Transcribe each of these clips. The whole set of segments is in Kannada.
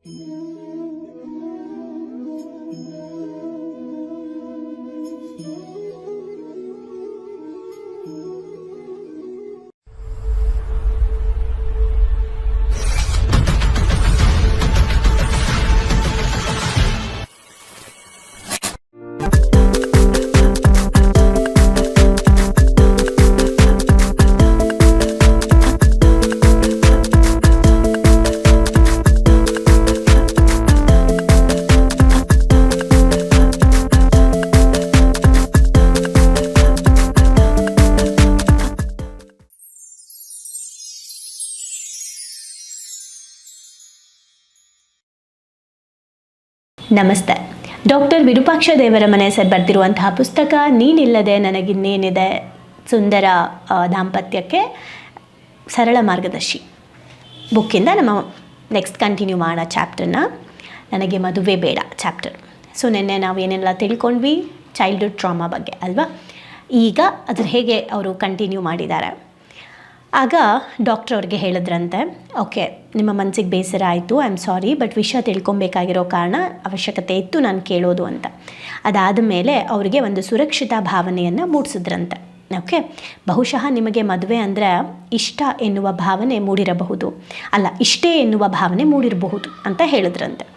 ನಮಸ್ತೆ. ಡಾಕ್ಟರ್ ವಿರೂಪಾಕ್ಷ ದೇವರಮನೆ ಸರ್ ಬರೆದಿರುವಂತಹ ಪುಸ್ತಕ ನೀನಿಲ್ಲದೆ ನನಗಿನ್ನೇನಿದೆ, ಸುಂದರ ದಾಂಪತ್ಯಕ್ಕೆ ಸರಳ ಮಾರ್ಗದರ್ಶಿ ಬುಕ್ಕಿಂದ ನಮ್ಮ ನೆಕ್ಸ್ಟ್ ಕಂಟಿನ್ಯೂ ಮಾಡೋ ಚಾಪ್ಟರ್ನ ನನಗೆ ಮದುವೆ ಬೇಡ ಚಾಪ್ಟರ್. ಸೊ ನಿನ್ನೆ ನಾವು ಏನೆಲ್ಲ ತಿಳ್ಕೊಂಡ್ವಿ ಚೈಲ್ಡ್ಹುಡ್ ಟ್ರಾಮಾ ಬಗ್ಗೆ ಅಲ್ವಾ. ಈಗ ಅದ್ರ ಹೇಗೆ ಅವರು ಕಂಟಿನ್ಯೂ ಮಾಡಿದ್ದಾರೆ. ಆಗ ಡಾಕ್ಟ್ರ್ ಅವ್ರಿಗೆ ಹೇಳಿದ್ರಂತೆ, ಓಕೆ ನಿಮ್ಮ ಮನಸ್ಸಿಗೆ ಬೇಸರ ಆಯಿತು, ಐ ಆಮ್ ಸಾರಿ, ಬಟ್ ವಿಷಯ ತಿಳ್ಕೊಬೇಕಾಗಿರೋ ಕಾರಣ ಅವಶ್ಯಕತೆ ಇತ್ತು ನಾನು ಕೇಳೋದು ಅಂತ. ಅದಾದ ಮೇಲೆ ಅವರಿಗೆ ಒಂದು ಸುರಕ್ಷಿತ ಭಾವನೆಯನ್ನು ಮೂಡಿಸಿದ್ರಂತೆ. ಓಕೆ, ಬಹುಶಃ ನಿಮಗೆ ಮದುವೆ ಅಂದರೆ ಇಷ್ಟ ಎನ್ನುವ ಭಾವನೆ ಮೂಡಿರಬಹುದು, ಅಲ್ಲ ಇಷ್ಟೇ ಎನ್ನುವ ಭಾವನೆ ಮೂಡಿರಬಹುದು ಅಂತ ಹೇಳಿದ್ರಂತೆ.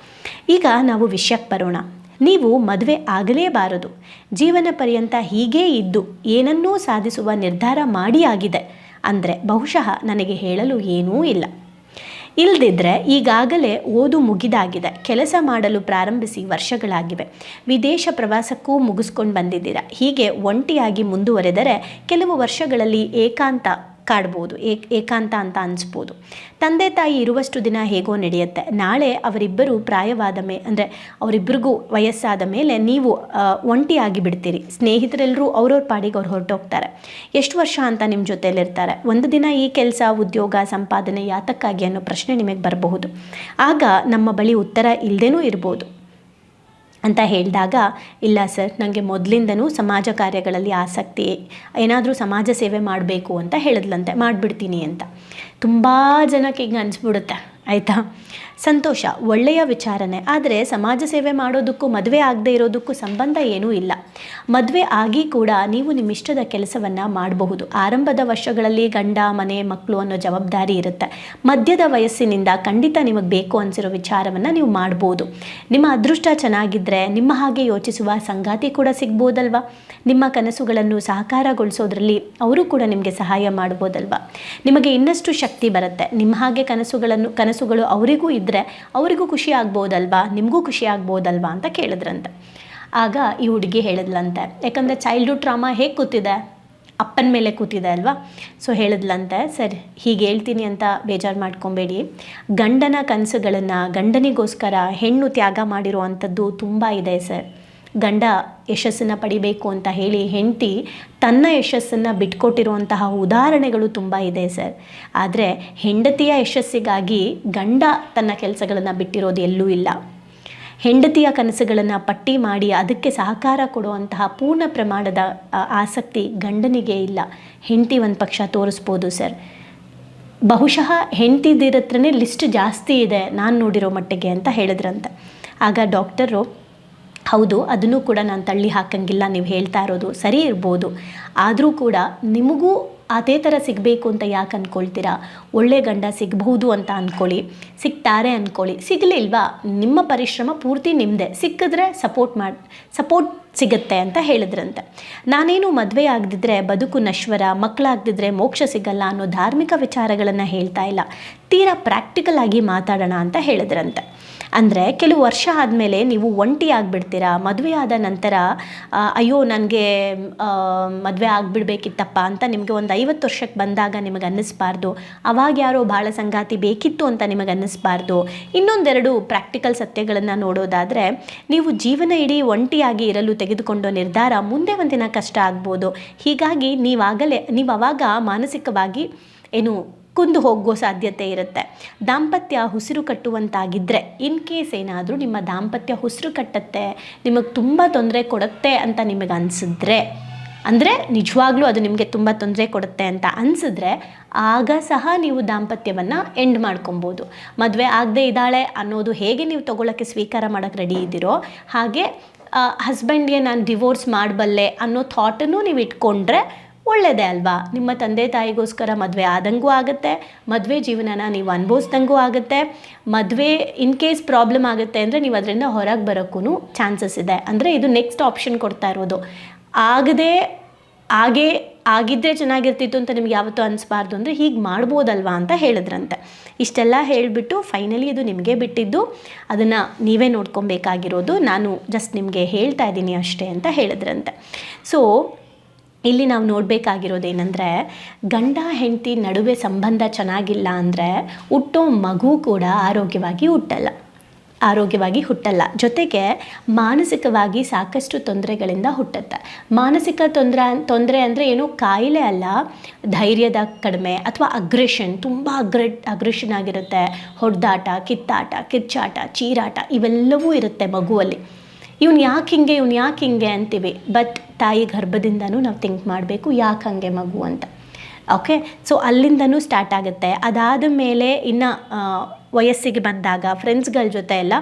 ಈಗ ನಾವು ವಿಷಯಕ್ಕೆ ಬರೋಣ. ನೀವು ಮದುವೆ ಆಗಲೇಬಾರದು, ಜೀವನ ಪರ್ಯಂತ ಹೀಗೇ ಇದ್ದು ಏನನ್ನೂ ಸಾಧಿಸುವ ನಿರ್ಧಾರ ಮಾಡಿ ಆಗಿದೆ ಅಂದರೆ ಬಹುಶಃ ನನಗೆ ಹೇಳಲು ಏನೂ ಇಲ್ಲ. ಇಲ್ಲದಿದ್ದರೆ ಈಗಾಗಲೇ ಓದು ಮುಗಿದಾಗಿದೆ, ಕೆಲಸ ಮಾಡಲು ಪ್ರಾರಂಭಿಸಿ ವರ್ಷಗಳಾಗಿವೆ, ವಿದೇಶ ಪ್ರವಾಸಕ್ಕೂ ಮುಗಿಸ್ಕೊಂಡು ಬಂದಿದ್ದೀರಾ. ಹೀಗೆ ಒಂಟಿಯಾಗಿ ಮುಂದುವರೆದರೆ ಕೆಲವು ವರ್ಷಗಳಲ್ಲಿ ಏಕಾಂತ ಕಾಡ್ಬೋದು, ಏಕಾಂತ ಅಂತ ಅನಿಸ್ಬೋದು. ತಂದೆ ತಾಯಿ ಇರುವಷ್ಟು ದಿನ ಹೇಗೋ ನಡೆಯುತ್ತೆ. ನಾಳೆ ಅವರಿಬ್ಬರು ಪ್ರಾಯವಾದ ಅಂದರೆ ಅವರಿಬ್ಬರಿಗೂ ವಯಸ್ಸಾದ ಮೇಲೆ ನೀವು ಒಂಟಿಯಾಗಿ ಬಿಡ್ತೀರಿ. ಸ್ನೇಹಿತರೆಲ್ಲರೂ ಅವ್ರವ್ರ ಪಾಡಿಗೆ ಅವ್ರು ಹೊರಟೋಗ್ತಾರೆ. ಎಷ್ಟು ವರ್ಷ ಅಂತ ನಿಮ್ಮ ಜೊತೆಯಲ್ಲಿರ್ತಾರೆ. ಒಂದು ದಿನ ಈ ಕೆಲಸ, ಉದ್ಯೋಗ, ಸಂಪಾದನೆ ಯಾತಕ್ಕಾಗಿ ಅನ್ನೋ ಪ್ರಶ್ನೆ ನಿಮಗೆ ಬರಬಹುದು. ಆಗ ನಮ್ಮ ಬಳಿ ಉತ್ತರ ಇಲ್ಲದೇನೂ ಇರ್ಬೋದು ಅಂತ ಹೇಳಿದಾಗ, ಇಲ್ಲ ಸರ್, ನನಗೆ ಮೊದಲಿಂದನೂ ಸಮಾಜ ಕಾರ್ಯಗಳಲ್ಲಿ ಆಸಕ್ತಿ, ಏನಾದರೂ ಸಮಾಜ ಸೇವೆ ಮಾಡಬೇಕು ಅಂತ ಹೇಳಿದ್ಲಂತೆ. ಮಾಡಿಬಿಡ್ತೀನಿ ಅಂತ. ತುಂಬ ಜನಕ್ಕೆ ಹಿಂಗೆ ಅನಿಸ್ಬಿಡುತ್ತೆ, ಆಯಿತಾ. ಸಂತೋಷ, ಒಳ್ಳೆಯ ವಿಚಾರನೆ. ಆದರೆ ಸಮಾಜ ಸೇವೆ ಮಾಡೋದಕ್ಕೂ ಮದುವೆ ಆಗದೆ ಇರೋದಕ್ಕೂ ಸಂಬಂಧ ಏನೂ ಇಲ್ಲ. ಮದುವೆ ಆಗಿ ಕೂಡ ನೀವು ನಿಮ್ಮ ಇಷ್ಟದ ಕೆಲಸವನ್ನು ಮಾಡಬಹುದು. ಆರಂಭದ ವರ್ಷಗಳಲ್ಲಿ ಗಂಡ, ಮನೆ, ಮಕ್ಕಳು ಅನ್ನೋ ಜವಾಬ್ದಾರಿ ಇರುತ್ತೆ. ಮಧ್ಯದ ವಯಸ್ಸಿನಿಂದ ಖಂಡಿತ ನಿಮಗೆ ಬೇಕು ಅನಿಸಿರೋ ವಿಚಾರವನ್ನು ನೀವು ಮಾಡ್ಬೋದು. ನಿಮ್ಮ ಅದೃಷ್ಟ ಚೆನ್ನಾಗಿದ್ದರೆ ನಿಮ್ಮ ಹಾಗೆ ಯೋಚಿಸುವ ಸಂಗಾತಿ ಕೂಡ ಸಿಗ್ಬೋದಲ್ವ. ನಿಮ್ಮ ಕನಸುಗಳನ್ನು ಸಾಕಾರಗೊಳಿಸೋದ್ರಲ್ಲಿ ಅವರು ಕೂಡ ನಿಮಗೆ ಸಹಾಯ ಮಾಡ್ಬೋದಲ್ವ. ನಿಮಗೆ ಇನ್ನಷ್ಟು ಶಕ್ತಿ ಬರುತ್ತೆ. ನಿಮ್ಮ ಹಾಗೆ ಕನಸುಗಳು ಅವರಿಗೂ ಇದ್ದರೆ ಅವರಿಗೂ ಖುಷಿ ಆಗ್ಬೋದಲ್ವಾ, ನಿಮಗೂ ಖುಷಿ ಆಗ್ಬೋದಲ್ವಾ ಅಂತ ಕೇಳಿದ್ರಂತೆ. ಆಗ ಈ ಹುಡುಗಿ ಹೇಳಿದ್ಲಂತೆ, ಯಾಕಂದರೆ ಚೈಲ್ಡ್ಹುಡ್ ಟ್ರಾಮಾ ಹೇಗೆ ಕೂತಿದೆ, ಅಪ್ಪನ ಮೇಲೆ ಕೂತಿದೆ ಅಲ್ವಾ. ಸೊ ಹೇಳಿದ್ಲಂತೆ, ಸರಿ ಹೀಗೆ ಹೇಳ್ತೀನಿ ಅಂತ ಬೇಜಾರು ಮಾಡ್ಕೊಬೇಡಿ. ಗಂಡನ ಕನಸುಗಳನ್ನು, ಗಂಡನಿಗೋಸ್ಕರ ಹೆಣ್ಣು ತ್ಯಾಗ ಮಾಡಿರುವಂಥದ್ದು ತುಂಬ ಇದೆ ಸರ್. ಗಂಡ ಯಶಸ್ಸನ್ನು ಪಡಿಬೇಕು ಅಂತ ಹೇಳಿ ಹೆಂಡತಿ ತನ್ನ ಯಶಸ್ಸನ್ನು ಬಿಟ್ಕೊಟ್ಟಿರುವಂತಹ ಉದಾಹರಣೆಗಳು ತುಂಬ ಇದೆ ಸರ್. ಆದರೆ ಹೆಂಡತಿಯ ಯಶಸ್ಸಿಗಾಗಿ ಗಂಡ ತನ್ನ ಕೆಲಸಗಳನ್ನು ಬಿಟ್ಟಿರೋದು ಎಲ್ಲೂ ಇಲ್ಲ. ಹೆಂಡತಿಯ ಕನಸುಗಳನ್ನು ಪಟ್ಟಿ ಮಾಡಿ ಅದಕ್ಕೆ ಸಹಕಾರ ಕೊಡುವಂತಹ ಪೂರ್ಣ ಪ್ರಮಾಣದ ಆಸಕ್ತಿ ಗಂಡನಿಗೆ ಇಲ್ಲ. ಹೆಂಡತಿ ಒಂದು ಪಕ್ಷ ತೋರಿಸ್ಬೋದು ಸರ್. ಬಹುಶಃ ಹೆಂಡತಿದಿರತ್ರನೇ ಲಿಸ್ಟ್ ಜಾಸ್ತಿ ಇದೆ ನಾನು ನೋಡಿರೋ ಮಟ್ಟಿಗೆ ಅಂತ ಹೇಳಿದ್ರಂತೆ. ಆಗ ಡಾಕ್ಟರು, ಹೌದು, ಅದನ್ನು ಕೂಡ ನಾನು ತಳ್ಳಿ ಹಾಕಂಗಿಲ್ಲ, ನೀವು ಹೇಳ್ತಾ ಇರೋದು ಸರಿ ಇರ್ಬೋದು. ಆದರೂ ಕೂಡ ನಿಮಗೂ ಅದೇ ಥರ ಸಿಗಬೇಕು ಅಂತ ಯಾಕೆ ಅಂದ್ಕೊಳ್ತೀರಾ? ಒಳ್ಳೆ ಗಂಡ ಸಿಗಬಹುದು ಅಂತ ಅಂದ್ಕೊಳ್ಳಿ, ಸಿಗ್ತಾರೆ ಅಂದ್ಕೊಳ್ಳಿ. ಸಿಗಲಿಲ್ವಾ, ನಿಮ್ಮ ಪರಿಶ್ರಮ ಪೂರ್ತಿ ನಿಮ್ಮದೇ. ಸಿಕ್ಕಿದ್ರೆ ಸಪೋರ್ಟ್ ಸಿಗುತ್ತೆ ಅಂತ ಹೇಳಿದ್ರಂತೆ. ನಾನೇನು ಮದುವೆ ಆಗದಿದ್ದರೆ ಬದುಕು ನಶ್ವರ, ಮಕ್ಕಳಾಗದಿದ್ದರೆ ಮೋಕ್ಷ ಸಿಗಲ್ಲ ಅನ್ನೋ ಧಾರ್ಮಿಕ ವಿಚಾರಗಳನ್ನು ಹೇಳ್ತಾ ಇಲ್ಲ, ತೀರಾ ಪ್ರಾಕ್ಟಿಕಲ್ ಆಗಿ ಮಾತಾಡೋಣ ಅಂತ ಹೇಳಿದ್ರಂತೆ. ಅಂದರೆ ಕೆಲವು ವರ್ಷ ಆದಮೇಲೆ ನೀವು ಒಂಟಿ ಆಗಿಬಿಡ್ತೀರಾ. ಮದುವೆ ಆದ ನಂತರ ಅಯ್ಯೋ ನನಗೆ ಮದುವೆ ಆಗಿಬಿಡ್ಬೇಕಿತ್ತಪ್ಪ ಅಂತ ನಿಮಗೆ ಒಂದು 50 ವರ್ಷಕ್ಕೆ ಬಂದಾಗ ನಿಮಗೆ ಅನ್ನಿಸ್ಬಾರ್ದು. ಅವಾಗ ಯಾರೋ ಭಾಳ ಸಂಗಾತಿ ಬೇಕಿತ್ತು ಅಂತ ನಿಮಗೆ ಅನ್ನಿಸ್ಬಾರ್ದು. ಇನ್ನೊಂದೆರಡು ಪ್ರಾಕ್ಟಿಕಲ್ ಸತ್ಯಗಳನ್ನು ನೋಡೋದಾದರೆ, ನೀವು ಜೀವನ ಇಡೀ ಒಂಟಿಯಾಗಿ ಇರಲು ತೆಗೆದುಕೊಂಡ ನಿರ್ಧಾರ ಮುಂದೆ ಒಂದಿನ ಕಷ್ಟ ಆಗ್ಬೋದು. ಹೀಗಾಗಿ ನೀವು ಅವಾಗ ಮಾನಸಿಕವಾಗಿ ಕುಂದು ಹೋಗೋ ಸಾಧ್ಯತೆ ಇರುತ್ತೆ. ದಾಂಪತ್ಯ ಉಸಿರು ಕಟ್ಟುವಂತಾಗಿದ್ದರೆ, ಇನ್ ಕೇಸ್ ಏನಾದರೂ ನಿಮ್ಮ ದಾಂಪತ್ಯ ಉಸಿರು ಕಟ್ಟುತ್ತೆ, ನಿಮಗೆ ತುಂಬ ತೊಂದರೆ ಕೊಡುತ್ತೆ ಅಂತ ನಿಮಗೆ ಅನಿಸಿದ್ರೆ ಅಂದರೆ ನಿಜವಾಗ್ಲೂ ಅದು ನಿಮಗೆ ತುಂಬ ತೊಂದರೆ ಕೊಡುತ್ತೆ ಅಂತ ಅನಿಸಿದ್ರೆ ಆಗ ಸಹ ನೀವು ದಾಂಪತ್ಯವನ್ನು ಎಂಡ್ ಮಾಡ್ಕೊಬೋದು. ಮದುವೆ ಆಗದೆ ಇದ್ದಾಳೆ ಅನ್ನೋದು ಹೇಗೆ ನೀವು ತೊಗೊಳಕ್ಕೆ ಸ್ವೀಕಾರ ಮಾಡೋಕ್ಕೆ ರೆಡಿ ಇದ್ದೀರೋ ಹಾಗೆ ಹಸ್ಬೆಂಡ್ಗೆ ನಾನು ಡಿವೋರ್ಸ್ ಮಾಡಬಲ್ಲೆ ಅನ್ನೋ ಥಾಟನ್ನು ನೀವು ಇಟ್ಕೊಂಡ್ರೆ ಒಳ್ಳೆಯದೇ ಅಲ್ವಾ. ನಿಮ್ಮ ತಂದೆ ತಾಯಿಗೋಸ್ಕರ ಮದುವೆ ಆದಂಗೂ ಆಗುತ್ತೆ, ಮದುವೆ ಜೀವನನ ನೀವು ಅನುಭವಿಸ್ದಂಗೂ ಆಗುತ್ತೆ. ಮದುವೆ ಇನ್ ಕೇಸ್ ಪ್ರಾಬ್ಲಮ್ ಆಗುತ್ತೆ ಅಂದರೆ ನೀವು ಅದರಿಂದ ಹೊರಗೆ ಬರೋಕ್ಕೂ ಚಾನ್ಸಸ್ ಇದೆ. ಅಂದರೆ ಇದು ನೆಕ್ಸ್ಟ್ ಆಪ್ಷನ್ ಕೊಡ್ತಾ ಇರೋದು. ಆಗಿದ್ದರೆ ಚೆನ್ನಾಗಿರ್ತಿತ್ತು ಅಂತ ನಿಮ್ಗೆ ಯಾವತ್ತೂ ಅನಿಸ್ಬಾರ್ದು ಅಂದರೆ ಹೀಗೆ ಮಾಡ್ಬೋದಲ್ವಾ ಅಂತ ಹೇಳಿದ್ರಂತೆ. ಇಷ್ಟೆಲ್ಲ ಹೇಳಿಬಿಟ್ಟು ಫೈನಲಿ ಇದು ನಿಮಗೆ ಬಿಟ್ಟಿದ್ದು, ಅದನ್ನು ನೀವೇ ನೋಡ್ಕೊಬೇಕಾಗಿರೋದು, ನಾನು ಜಸ್ಟ್ ನಿಮಗೆ ಹೇಳ್ತಾ ಇದ್ದೀನಿ ಅಷ್ಟೇ ಅಂತ ಹೇಳಿದ್ರಂತೆ. ಸೊ ಇಲ್ಲಿ ನಾವು ನೋಡಬೇಕಾಗಿರೋದೇನೆಂದರೆ, ಗಂಡ ಹೆಂಡತಿ ನಡುವೆ ಸಂಬಂಧ ಚೆನ್ನಾಗಿಲ್ಲ ಅಂದರೆ ಹುಟ್ಟೋ ಮಗು ಕೂಡ ಆರೋಗ್ಯವಾಗಿ ಹುಟ್ಟಲ್ಲ. ಜೊತೆಗೆ ಮಾನಸಿಕವಾಗಿ ಸಾಕಷ್ಟು ತೊಂದರೆಗಳಿಂದ ಹುಟ್ಟುತ್ತೆ. ಮಾನಸಿಕ ತೊಂದರೆ ಅಂದರೆ ಏನೋ ಕಾಯಿಲೆ ಅಲ್ಲ, ಧೈರ್ಯದ ಕಡಿಮೆ ಅಥವಾ ಅಗ್ರೆಷನ್, ತುಂಬ ಅಗ್ರೆಷನ್ ಆಗಿರುತ್ತೆ. ಹೊಡೆದಾಟ, ಕಿತ್ತಾಟ, ಕಿರ್ಚಾಟ, ಚೀರಾಟ ಇವೆಲ್ಲವೂ ಇರುತ್ತೆ ಮಗುವಲ್ಲಿ. ಇವ್ನು ಯಾಕೆ ಹಿಂಗೆ ಅಂತೀವಿ, ಬಟ್ ತಾಯಿ ಗರ್ಭದಿಂದನೂ ನಾವು ಥಿಂಕ್ ಮಾಡಬೇಕು ಯಾಕೆ ಹಾಗೆ ಮಗು ಅಂತ. ಓಕೆ, ಸೊ ಅಲ್ಲಿಂದನೂ ಸ್ಟಾರ್ಟ್ ಆಗುತ್ತೆ. ಅದಾದ ಮೇಲೆ ಇನ್ನು ವಯಸ್ಸಿಗೆ ಬಂದಾಗ ಫ್ರೆಂಡ್ಸ್ಗಳ ಜೊತೆ ಎಲ್ಲ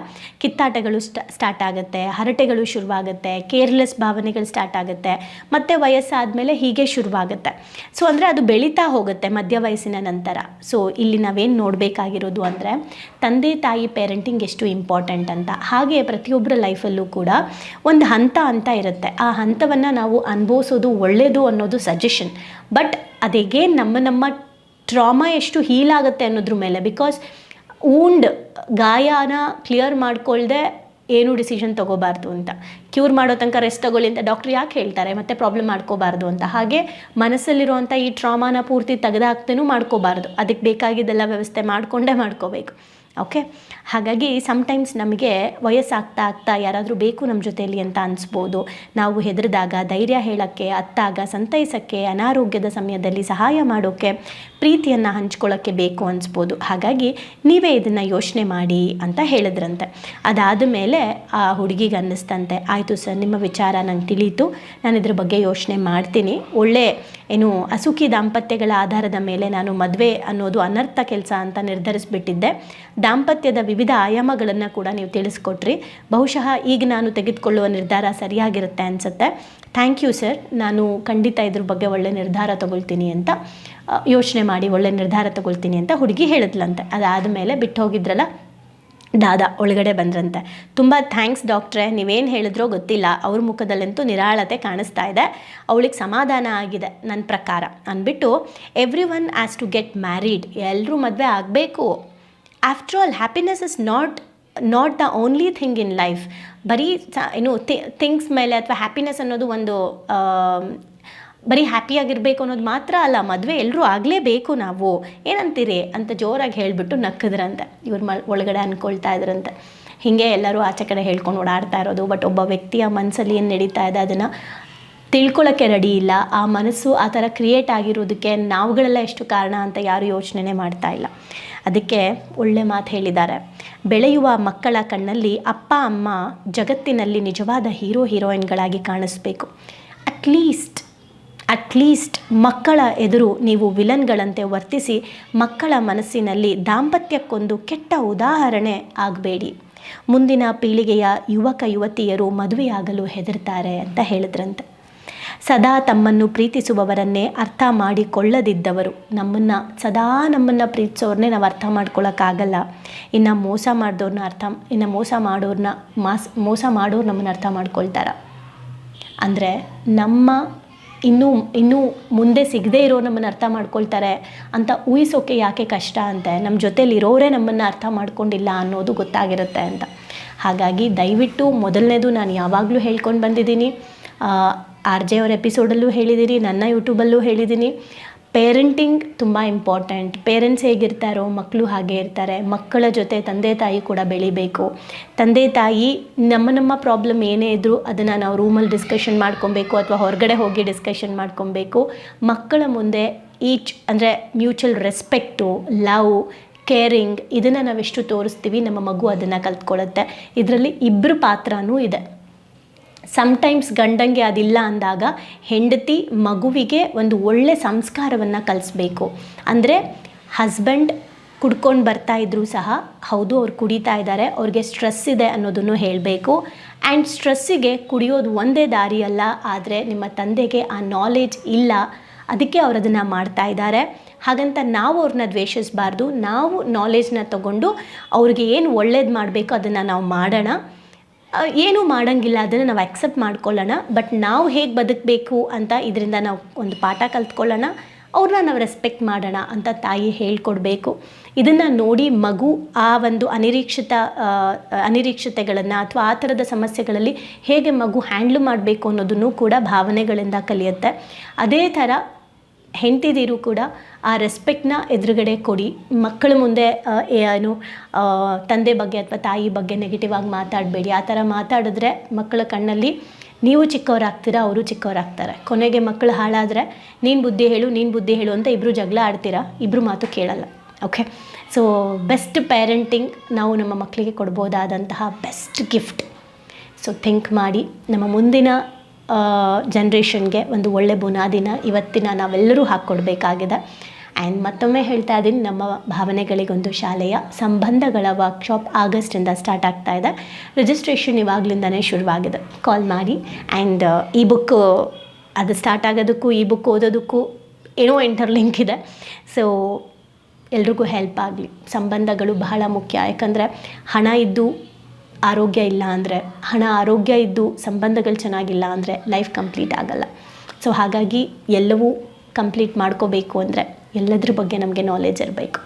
ಕಿತ್ತಾಟಗಳು ಸ್ಟಾರ್ಟ್ ಆಗುತ್ತೆ, ಹರಟೆಗಳು ಶುರುವಾಗುತ್ತೆ, ಕೇರ್ಲೆಸ್ ಭಾವನೆಗಳು ಸ್ಟಾರ್ಟ್ ಆಗುತ್ತೆ, ಮತ್ತು ವಯಸ್ಸಾದಮೇಲೆ ಹೀಗೆ ಶುರುವಾಗುತ್ತೆ. ಸೊ ಅಂದರೆ ಅದು ಬೆಳೀತಾ ಹೋಗುತ್ತೆ ಮಧ್ಯ ವಯಸ್ಸಿನ ನಂತರ. ಸೊ ಇಲ್ಲಿ ನಾವೇನು ನೋಡಬೇಕಾಗಿರೋದು ಅಂದರೆ ತಂದೆ ತಾಯಿ ಪೇರೆಂಟಿಂಗ್ ಎಷ್ಟು ಇಂಪಾರ್ಟೆಂಟ್ ಅಂತ. ಹಾಗೆ ಪ್ರತಿಯೊಬ್ಬರ ಲೈಫಲ್ಲೂ ಕೂಡ ಒಂದು ಹಂತ ಇರುತ್ತೆ. ಆ ಹಂತವನ್ನು ನಾವು ಅನುಭವಿಸೋದು ಒಳ್ಳೆಯದು ಅನ್ನೋದು ಸಜೆಷನ್. ಬಟ್ ಅದೇಗೆ ನಮ್ಮ ಟ್ರಾಮಾ ಎಷ್ಟು ಹೀಲ್ ಆಗುತ್ತೆ ಅನ್ನೋದ್ರ ಮೇಲೆ. ಬಿಕಾಸ್ ಗಾಯನ ಕ್ಲಿಯರ್ ಮಾಡ್ಕೊಳ್ದೆ ಏನು ಡಿಸಿಷನ್ ತೊಗೋಬಾರ್ದು ಅಂತ. ಕ್ಯೂರ್ ಮಾಡೋ ತನಕ ರೆಸ್ಟ್ ತೊಗೊಳ್ಳಿ ಅಂತ ಡಾಕ್ಟ್ರ್ ಯಾಕೆ ಹೇಳ್ತಾರೆ, ಮತ್ತೆ ಪ್ರಾಬ್ಲಮ್ ಮಾಡ್ಕೋಬಾರ್ದು ಅಂತ. ಹಾಗೆ ಮನಸ್ಸಲ್ಲಿರುವಂಥ ಈ ಟ್ರಾಮಾನ ಪೂರ್ತಿ ತೆಗೆದಾಕ್ತೇನೂ ಮಾಡ್ಕೋಬಾರ್ದು. ಅದಕ್ಕೆ ಬೇಕಾಗಿದ್ದೆಲ್ಲ ವ್ಯವಸ್ಥೆ ಮಾಡ್ಕೋಬೇಕು. ಓಕೆ, ಹಾಗಾಗಿ ಸಮ್ಟೈಮ್ಸ್ ನಮಗೆ ವಯಸ್ಸಾಗ್ತಾ ಯಾರಾದರೂ ಬೇಕು ನಮ್ಮ ಜೊತೆಯಲ್ಲಿ ಅಂತ ಅನಿಸ್ಬೋದು. ನಾವು ಹೆದರಿದಾಗ ಧೈರ್ಯ ಹೇಳೋಕ್ಕೆ, ಅತ್ತಾಗ ಸಂತೈಸೋಕ್ಕೆ, ಅನಾರೋಗ್ಯದ ಸಮಯದಲ್ಲಿ ಸಹಾಯ ಮಾಡೋಕ್ಕೆ, ಪ್ರೀತಿಯನ್ನು ಹಂಚ್ಕೊಳ್ಳೋಕ್ಕೆ ಬೇಕು ಅನಿಸ್ಬೋದು. ಹಾಗಾಗಿ ನೀವೇ ಇದನ್ನು ಯೋಚನೆ ಮಾಡಿ ಅಂತ ಹೇಳಿದ್ರಂತೆ. ಅದಾದ ಮೇಲೆ ಆ ಹುಡುಗಿಗೆ ಅನ್ನಿಸ್ತಂತೆ, ಆಯಿತು ಸರ್, ನಿಮ್ಮ ವಿಚಾರ ನಂಗೆ ತಿಳಿಯಿತು, ನಾನು ಇದ್ರ ಬಗ್ಗೆ ಯೋಚನೆ ಮಾಡ್ತೀನಿ. ಅಸುಖಿ ದಾಂಪತ್ಯಗಳ ಆಧಾರದ ಮೇಲೆ ನಾನು ಮದುವೆ ಅನ್ನೋದು ಅನರ್ಥ ಕೆಲಸ ಅಂತ ನಿರ್ಧರಿಸ್ಬಿಟ್ಟಿದ್ದೆ. ದಾಂಪತ್ಯದ ವಿವಿಧ ಆಯಾಮಗಳನ್ನು ಕೂಡ ನೀವು ತಿಳಿಸ್ಕೊಟ್ರಿ. ಬಹುಶಃ ಈಗ ನಾನು ತೆಗೆದುಕೊಳ್ಳುವ ನಿರ್ಧಾರ ಸರಿಯಾಗಿರುತ್ತೆ ಅನಿಸುತ್ತೆ. ಥ್ಯಾಂಕ್ ಯು ಸರ್, ನಾನು ಖಂಡಿತ ಇದ್ರ ಬಗ್ಗೆ ಒಳ್ಳೆ ನಿರ್ಧಾರ ತಗೊಳ್ತೀನಿ ಅಂತ ಯೋಚನೆ ಮಾಡಿ ಒಳ್ಳೆ ನಿರ್ಧಾರ ತಗೊಳ್ತೀನಿ ಅಂತ ಹುಡುಗಿ ಹೇಳಿದ್ಲಂತೆ. ಅದಾದಮೇಲೆ ಬಿಟ್ಟು ಹೋಗಿದ್ರಲ್ಲ ದಾದಾ ಒಳಗಡೆ ಬಂದ್ರಂತೆ. ತುಂಬ ಥ್ಯಾಂಕ್ಸ್ ಡಾಕ್ಟ್ರೇ, ನೀವೇನು ಹೇಳಿದ್ರೋ ಗೊತ್ತಿಲ್ಲ, ಅವ್ರ ಮುಖದಲ್ಲಂತೂ ನಿರಾಳತೆ ಕಾಣಿಸ್ತಾ ಇದೆ, ಅವಳಿಗೆ ಸಮಾಧಾನ ಆಗಿದೆ ನನ್ನ ಪ್ರಕಾರ ಅಂದ್ಬಿಟ್ಟು, every one has to get married, ಎಲ್ಲರೂ ಮದುವೆ ಆಗಬೇಕು. After all happiness is not the only thing in life. ಬರೀ ಥಿಂಗ್ಸ್ ಮೇಲೆ ಅಥವಾ ಹ್ಯಾಪಿನೆಸ್ ಅನ್ನೋದು ಒಂದು ಬರೀ ಹ್ಯಾಪಿಯಾಗಿರಬೇಕು ಅನ್ನೋದು ಮಾತ್ರ ಅಲ್ಲ, ಮದುವೆ ಎಲ್ಲರೂ ಆಗಲೇಬೇಕು, ನಾವು ಏನಂತೀರಿ ಅಂತ ಜೋರಾಗಿ ಹೇಳಿಬಿಟ್ಟು ನಕ್ಕಿದ್ರಂತೆ. ಇವ್ರು ಒಳಗಡೆ ಅಂದ್ಕೊಳ್ತಾ ಇದ್ರಂತೆ, ಹೀಗೆ ಎಲ್ಲರೂ ಆಚೆ ಕಡೆ ಹೇಳ್ಕೊಂಡು ಓಡಾಡ್ತಾ ಇರೋದು. ಬಟ್ ಒಬ್ಬ ವ್ಯಕ್ತಿಯ ಮನಸ್ಸಲ್ಲಿ ಏನು ನಡೀತಾ ಇದೆ ಅದನ್ನು ತಿಳ್ಕೊಳ್ಳೋಕ್ಕೆ ರೆಡಿ ಇಲ್ಲ. ಆ ಮನಸ್ಸು ಆ ಥರ ಕ್ರಿಯೇಟ್ ಆಗಿರೋದಕ್ಕೆ ನಾವುಗಳೆಲ್ಲ ಎಷ್ಟು ಕಾರಣ ಅಂತ ಯಾರು ಯೋಚನೆ ಮಾಡ್ತಾ ಇಲ್ಲ. ಅದಕ್ಕೆ ಒಳ್ಳೆ ಮಾತು ಹೇಳಿದ್ದಾರೆ, ಬೆಳೆಯುವ ಮಕ್ಕಳ ಕಣ್ಣಲ್ಲಿ ಅಪ್ಪ ಅಮ್ಮ ಜಗತ್ತಿನಲ್ಲಿ ನಿಜವಾದ ಹೀರೋಯಿನ್ಗಳಾಗಿ ಕಾಣಿಸ್ಬೇಕು. ಅಟ್ಲೀಸ್ಟ್ ಮಕ್ಕಳ ಎದುರು ನೀವು ವಿಲನ್ಗಳಂತೆ ವರ್ತಿಸಿ ಮಕ್ಕಳ ಮನಸ್ಸಿನಲ್ಲಿ ದಾಂಪತ್ಯಕ್ಕೊಂದು ಕೆಟ್ಟ ಉದಾಹರಣೆ ಆಗಬೇಡಿ. ಮುಂದಿನ ಪೀಳಿಗೆಯ ಯುವಕ ಯುವತಿಯರು ಮದುವೆಯಾಗಲು ಹೆದರ್ತಾರೆ ಅಂತ ಹೇಳಿದ್ರಂತೆ. ಸದಾ ತಮ್ಮನ್ನು ಪ್ರೀತಿಸುವವರನ್ನೇ ಅರ್ಥ ಮಾಡಿಕೊಳ್ಳದಿದ್ದವರು, ನಮ್ಮನ್ನು ಪ್ರೀತಿಸೋರನ್ನೇ ನಾವು ಅರ್ಥ ಮಾಡ್ಕೊಳ್ಳೋಕ್ಕಾಗಲ್ಲ. ಇನ್ನು ಮೋಸ ಮಾಡೋರು ನಮ್ಮನ್ನು ಅರ್ಥ ಮಾಡ್ಕೊಳ್ತಾರ ಅಂದರೆ ಇನ್ನೂ ಮುಂದೆ ಸಿಗದೇ ಇರೋ ನಮ್ಮನ್ನು ಅರ್ಥ ಮಾಡ್ಕೊಳ್ತಾರೆ ಅಂತ ಊಹಿಸೋಕೆ ಯಾಕೆ ಕಷ್ಟ ಅಂತೆ. ನಮ್ಮ ಜೊತೇಲಿ ಇರೋರೇ ನಮ್ಮನ್ನು ಅರ್ಥ ಮಾಡ್ಕೊಂಡಿಲ್ಲ ಅನ್ನೋದು ಗೊತ್ತಾಗಿರುತ್ತೆ ಅಂತ. ಹಾಗಾಗಿ ದಯವಿಟ್ಟು ಮೊದಲನೇದು ನಾನು ಯಾವಾಗಲೂ ಹೇಳ್ಕೊಂಡು ಬಂದಿದ್ದೀನಿ, RJ ಅವ್ರ ಎಪಿಸೋಡಲ್ಲೂ ಹೇಳಿದ್ದೀನಿ, ನನ್ನ ಯೂಟ್ಯೂಬಲ್ಲೂ ಹೇಳಿದ್ದೀನಿ, ಪೇರೆಂಟಿಂಗ್ ತುಂಬ ಇಂಪಾರ್ಟೆಂಟ್. ಪೇರೆಂಟ್ಸ್ ಹೇಗಿರ್ತಾರೋ ಮಕ್ಕಳು ಹಾಗೆ ಇರ್ತಾರೆ. ಮಕ್ಕಳ ಜೊತೆ ತಂದೆ ತಾಯಿ ಕೂಡ ಬೆಳಿಬೇಕು. ತಂದೆ ತಾಯಿ ನಮ್ಮ ಪ್ರಾಬ್ಲಮ್ ಏನೇ ಇದ್ದರೂ ಅದನ್ನು ನಾವು ರೂಮಲ್ಲಿ ಡಿಸ್ಕಷನ್ ಮಾಡ್ಕೊಬೇಕು ಅಥವಾ ಹೊರಗಡೆ ಹೋಗಿ ಡಿಸ್ಕಷನ್ ಮಾಡ್ಕೊಬೇಕು. ಮಕ್ಕಳ ಮುಂದೆ ಅಂದರೆ ಮ್ಯೂಚುವಲ್ ರೆಸ್ಪೆಕ್ಟು, ಲವ್, ಕೇರಿಂಗ್ ಇದನ್ನು ನಾವೆಷ್ಟು ತೋರಿಸ್ತೀವಿ ನಮ್ಮ ಮಗು ಅದನ್ನು ಕಲ್ತ್ಕೊಳ್ಳುತ್ತೆ. ಇದರಲ್ಲಿ ಇಬ್ಬರ ಪಾತ್ರನೂ ಇದೆ. ಸಮ್ಟೈಮ್ಸ್ ಗಂಡಂಗೆ ಅದಿಲ್ಲ ಅಂದಾಗ ಹೆಂಡತಿ ಮಗುವಿಗೆ ಒಂದು ಒಳ್ಳೆ ಸಂಸ್ಕಾರವನ್ನು ಕಲಿಸ್ಬೇಕು. ಅಂದರೆ ಹಸ್ಬೆಂಡ್ ಕುಡ್ಕೊಂಡು ಬರ್ತಾ ಇದ್ದರೂ ಸಹ ಹೌದು ಅವ್ರು ಕುಡಿತಾ ಇದ್ದಾರೆ, ಅವ್ರಿಗೆ ಸ್ಟ್ರೆಸ್ ಇದೆ ಅನ್ನೋದನ್ನು ಹೇಳಬೇಕು. ಆ್ಯಂಡ್ ಸ್ಟ್ರೆಸ್ಸಿಗೆ ಕುಡಿಯೋದು ಒಂದೇ ದಾರಿ ಅಲ್ಲ, ಆದರೆ ನಿಮ್ಮ ತಂದೆಗೆ ಆ ನಾಲೆಜ್ ಇಲ್ಲ, ಅದಕ್ಕೆ ಅವ್ರು ಅದನ್ನು ಮಾಡ್ತಾ ಇದ್ದಾರೆ. ಹಾಗಂತ ನಾವು ಅವ್ರನ್ನ ದ್ವೇಷಿಸಬಾರ್ದು. ನಾವು ನಾಲೆಜ್ನ ತಗೊಂಡು ಅವ್ರಿಗೆ ಏನು ಒಳ್ಳೇದು ಮಾಡಬೇಕು ಅದನ್ನು ನಾವು ಮಾಡೋಣ. ಏನೂ ಮಾಡೋಂಗಿಲ್ಲ ಅದನ್ನು ನಾವು ಅಕ್ಸೆಪ್ಟ್ ಮಾಡ್ಕೊಳ್ಳೋಣ. ಬಟ್ ನಾವು ಹೇಗೆ ಬದುಕಬೇಕು ಅಂತ ಇದರಿಂದ ನಾವು ಒಂದು ಪಾಠ ಕಲ್ತ್ಕೊಳ್ಳೋಣ, ಅವ್ರನ್ನ ನಾವು ರೆಸ್ಪೆಕ್ಟ್ ಮಾಡೋಣ ಅಂತ ತಾಯಿ ಹೇಳ್ಕೊಡ್ಬೇಕು. ಇದನ್ನು ನೋಡಿ ಮಗು ಆ ಒಂದು ಅನಿರೀಕ್ಷತೆಗಳನ್ನು ಅಥವಾ ಆ ಥರದ ಸಮಸ್ಯೆಗಳಲ್ಲಿ ಹೇಗೆ ಮಗು ಹ್ಯಾಂಡ್ಲ್ ಮಾಡಬೇಕು ಅನ್ನೋದನ್ನು ಕೂಡ ಭಾವನೆಗಳಿಂದ ಕಲಿಯುತ್ತೆ. ಅದೇ ಥರ ಹೆಂಡತಿದಿರು ಕೂಡ ಆ ರೆಸ್ಪೆಕ್ಟ್ನ ಎದುರುಗಡೆ ಕೊಡಿ. ಮಕ್ಕಳ ಮುಂದೆ ಏನು ತಂದೆ ಬಗ್ಗೆ ಅಥವಾ ತಾಯಿ ಬಗ್ಗೆ ನೆಗೆಟಿವ್ ಆಗಿ ಮಾತಾಡಬೇಡಿ. ಆ ಥರ ಮಾತಾಡಿದ್ರೆ ಮಕ್ಕಳ ಕಣ್ಣಲ್ಲಿ ನೀವು ಚಿಕ್ಕವರಾಗ್ತೀರಾ, ಅವರು ಚಿಕ್ಕವರಾಗ್ತಾರೆ. ಕೊನೆಗೆ ಮಕ್ಕಳು ಹಾಳಾದರೆ ನೀನು ಬುದ್ಧಿ ಹೇಳು ಅಂತ ಇಬ್ಬರು ಜಗಳ ಆಡ್ತೀರಾ, ಇಬ್ಬರು ಮಾತು ಕೇಳಲ್ಲ. ಓಕೆ, ಸೊ ಬೆಸ್ಟ್ ಪೇರೆಂಟಿಂಗ್ ನಾವು ನಮ್ಮ ಮಕ್ಕಳಿಗೆ ಕೊಡ್ಬೋದಾದಂತಹ ಬೆಸ್ಟ್ ಗಿಫ್ಟ್. ಸೊ ಥಿಂಕ್ ಮಾಡಿ ನಮ್ಮ ಮುಂದಿನ ಜನ್ರೇಷನ್ಗೆ ಒಂದು ಒಳ್ಳೆ ಬುನಾದಿನ ಇವತ್ತಿನ ನಾವೆಲ್ಲರೂ ಹಾಕ್ಕೊಡ್ಬೇಕಾಗಿದೆ. ಆ್ಯಂಡ್ ಮತ್ತೊಮ್ಮೆ ಹೇಳ್ತಾ ಇದ್ದೀನಿ, ನಮ್ಮ ಭಾವನೆಗಳಿಗೊಂದು ಶಾಲೆಯ ಸಂಬಂಧಗಳ ವರ್ಕ್ಶಾಪ್ ಆಗಸ್ಟಿಂದ ಸ್ಟಾರ್ಟ್ ಆಗ್ತಾ ಇದೆ. ರಿಜಿಸ್ಟ್ರೇಷನ್ ಇವಾಗಲಿಂದನೇ ಶುರುವಾಗಿದೆ. ಕಾಲ್ ಮಾಡಿ. ಆ್ಯಂಡ್ ಈ ಬುಕ್ಕು ಅದು ಸ್ಟಾರ್ಟ್ ಆಗೋದಕ್ಕೂ ಈ ಬುಕ್ ಓದೋದಕ್ಕೂ ಏನೋ ಇಂಟರ್ಲಿಂಕ್ ಇದೆ. ಸೊ ಎಲ್ರಿಗೂ ಹೆಲ್ಪ್ ಆಗಲಿ. ಸಂಬಂಧಗಳು ಬಹಳ ಮುಖ್ಯ. ಯಾಕಂದರೆ ಹಣ ಇದ್ದು ಆರೋಗ್ಯ ಇಲ್ಲ ಅಂದರೆ, ಆರೋಗ್ಯ ಇದ್ದು ಸಂಬಂಧಗಳು ಚೆನ್ನಾಗಿಲ್ಲ ಅಂದರೆ ಲೈಫ್ ಕಂಪ್ಲೀಟ್ ಆಗಲ್ಲ. ಸೊ ಹಾಗಾಗಿ ಎಲ್ಲವೂ ಕಂಪ್ಲೀಟ್ ಮಾಡ್ಕೋಬೇಕು ಅಂದರೆ ಎಲ್ಲದ್ರ ಬಗ್ಗೆ ನಮಗೆ ನಾಲೆಜ್ ಇರಬೇಕು.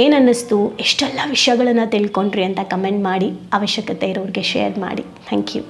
ಏನು ಅನ್ನಿಸ್ತು, ಎಷ್ಟೆಲ್ಲ ವಿಷಯಗಳನ್ನು ತಿಳ್ಕೊಂಡ್ರಿ ಅಂತ ಕಮೆಂಟ್ ಮಾಡಿ, ಅವಶ್ಯಕತೆ ಇರೋರಿಗೆ ಶೇರ್ ಮಾಡಿ. Thank you.